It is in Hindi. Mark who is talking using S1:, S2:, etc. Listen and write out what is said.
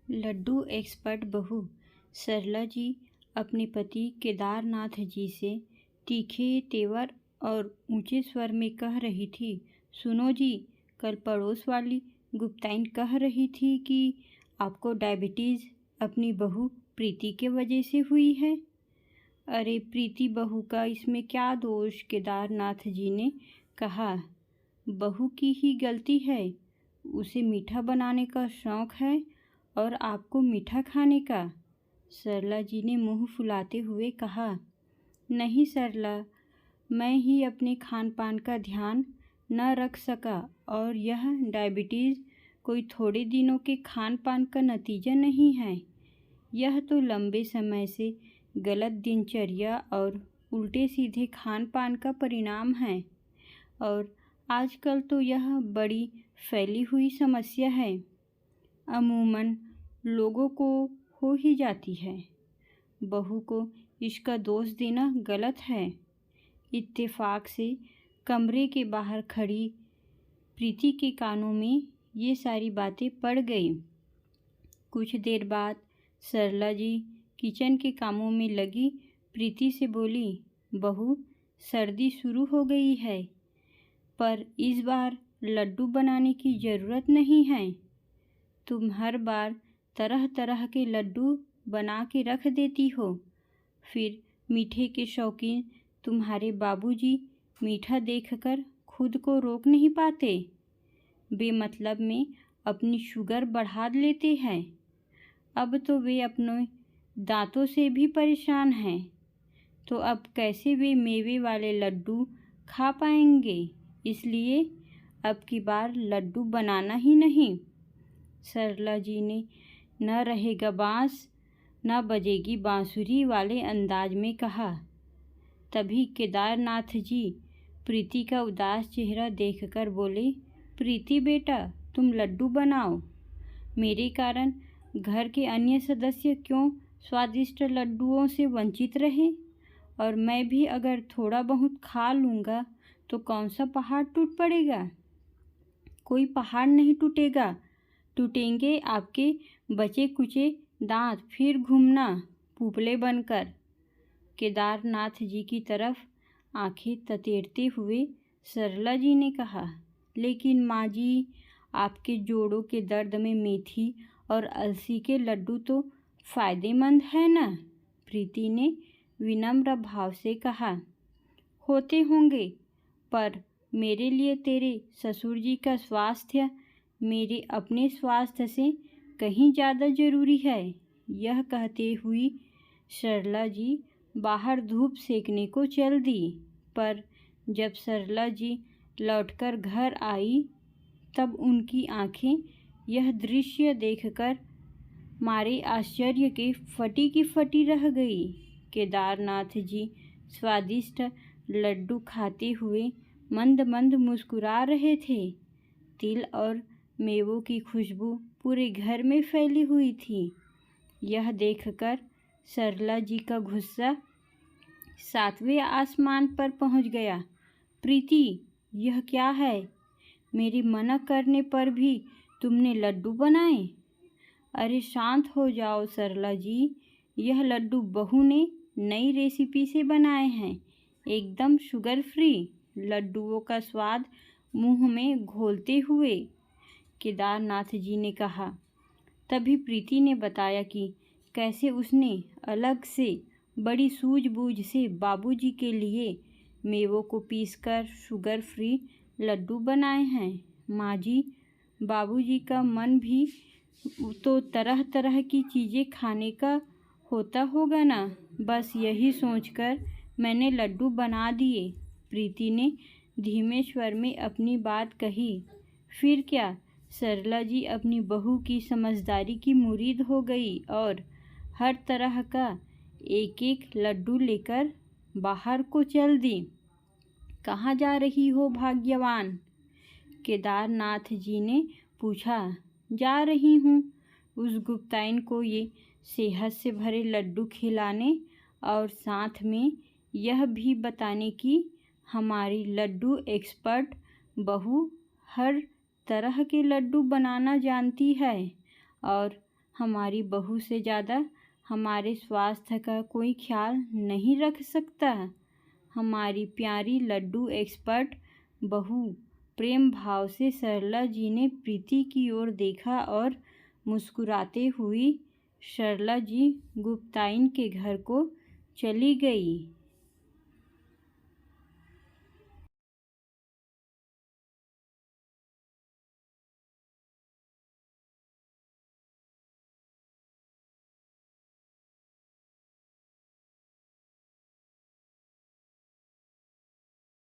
S1: लड्डू एक्सपर्ट बहू सरला जी अपने पति केदारनाथ जी से तीखे तेवर और ऊंचे स्वर में कह रही थी, सुनो जी, कल पड़ोस वाली गुप्ताइन कह रही थी कि आपको डायबिटीज़ अपनी बहू प्रीति के वजह से हुई है। अरे प्रीति बहू का इसमें क्या दोष, केदारनाथ जी ने कहा। बहू की ही गलती है, उसे मीठा बनाने का शौक़ है और आपको मीठा खाने का। सरला जी ने मुंह फुलाते हुए कहा, नहीं सरला, मैं ही अपने खान पान का ध्यान न रख सका और यह डायबिटीज़ कोई थोड़े दिनों के खान पान का नतीजा नहीं है। यह तो लंबे समय से गलत दिनचर्या और उल्टे सीधे खान पान का परिणाम है और आजकल तो यह बड़ी फैली हुई समस्या है। अमूमन लोगों को हो ही जाती है। बहू को इसका दोष देना गलत है। इत्तेफाक से कमरे के बाहर खड़ी प्रीति के कानों में ये सारी बातें पड़ गई। कुछ देर बाद सरला जी किचन के कामों में लगी प्रीति से बोली, बहू, सर्दी शुरू हो गई है, पर इस बार लड्डू बनाने की ज़रूरत नहीं है। तुम हर बार तरह तरह के लड्डू बना के रख देती हो, फिर मीठे के शौकीन तुम्हारे बाबूजी मीठा देखकर खुद को रोक नहीं पाते, बेमतलब में अपनी शुगर बढ़ा लेते हैं। अब तो वे अपने दांतों से भी परेशान हैं, तो अब कैसे वे मेवे वाले लड्डू खा पाएंगे। इसलिए अब की बार लड्डू बनाना ही नहीं। सरला जी ने न रहेगा बांस न बजेगी बांसुरी वाले अंदाज में कहा। तभी केदारनाथ जी प्रीति का उदास चेहरा देखकर बोले, प्रीति बेटा, तुम लड्डू बनाओ। मेरे कारण घर के अन्य सदस्य क्यों स्वादिष्ट लड्डुओं से वंचित रहे, और मैं भी अगर थोड़ा बहुत खा लूँगा तो कौन सा पहाड़ टूट पड़ेगा। कोई पहाड़ नहीं टूटेगा, टूटेंगे आपके बचे कुचे दांत, फिर घूमना पुपले बनकर। केदारनाथ जी की तरफ आंखें ततेरते हुए सरला जी ने कहा, लेकिन माँ जी, आपके जोड़ों के दर्द में मेथी और अलसी के लड्डू तो फ़ायदेमंद है ना। प्रीति ने विनम्र भाव से कहा, होते होंगे, पर मेरे लिए तेरे ससुर जी का स्वास्थ्य मेरे अपने स्वास्थ्य से कहीं ज़्यादा ज़रूरी है। यह कहते हुए सरला जी बाहर धूप सेकने को चल दी, पर जब सरला जी लौटकर घर आई तब उनकी आंखें यह दृश्य देखकर मारे आश्चर्य के फटी की फटी रह गई। केदारनाथ जी स्वादिष्ट लड्डू खाते हुए मंद मंद मुस्कुरा रहे थे। तिल और मेवों की खुशबू पूरे घर में फैली हुई थी। यह देखकर सरला जी का गुस्सा 7वें आसमान पर पहुंच गया। प्रीति, यह क्या है? मेरी मना करने पर भी तुमने लड्डू बनाए? अरे शांत हो जाओ सरला जी, यह लड्डू बहू ने नई रेसिपी से बनाए हैं, एकदम शुगर फ्री। लड्डुओं का स्वाद मुंह में घोलते हुए केदारनाथ जी ने कहा। तभी प्रीति ने बताया कि कैसे उसने अलग से बड़ी सूझबूझ से बाबूजी के लिए मेवों को पीसकर शुगर फ्री लड्डू बनाए हैं। माँ जी, बाबूजी का मन भी तो तरह तरह की चीज़ें खाने का होता होगा ना, बस यही सोचकर मैंने लड्डू बना दिए। प्रीति ने धीमे स्वर में अपनी बात कही। फिर क्या, सरला जी अपनी बहू की समझदारी की मुरीद हो गई और हर तरह का एक एक लड्डू लेकर बाहर को चल दी। कहाँ जा रही हो भाग्यवान? केदारनाथ जी ने पूछा। जा रही हूँ उस गुप्ताइन को ये सेहत से भरे लड्डू खिलाने और साथ में यह भी बताने कि हमारी लड्डू एक्सपर्ट बहू हर तरह के लड्डू बनाना जानती है और हमारी बहू से ज़्यादा हमारे स्वास्थ्य का कोई ख्याल नहीं रख सकता। हमारी प्यारी लड्डू एक्सपर्ट बहू। प्रेम भाव से सरला जी ने प्रीति की ओर देखा और मुस्कुराते हुई सरला जी गुप्ताइन के घर को चली गई।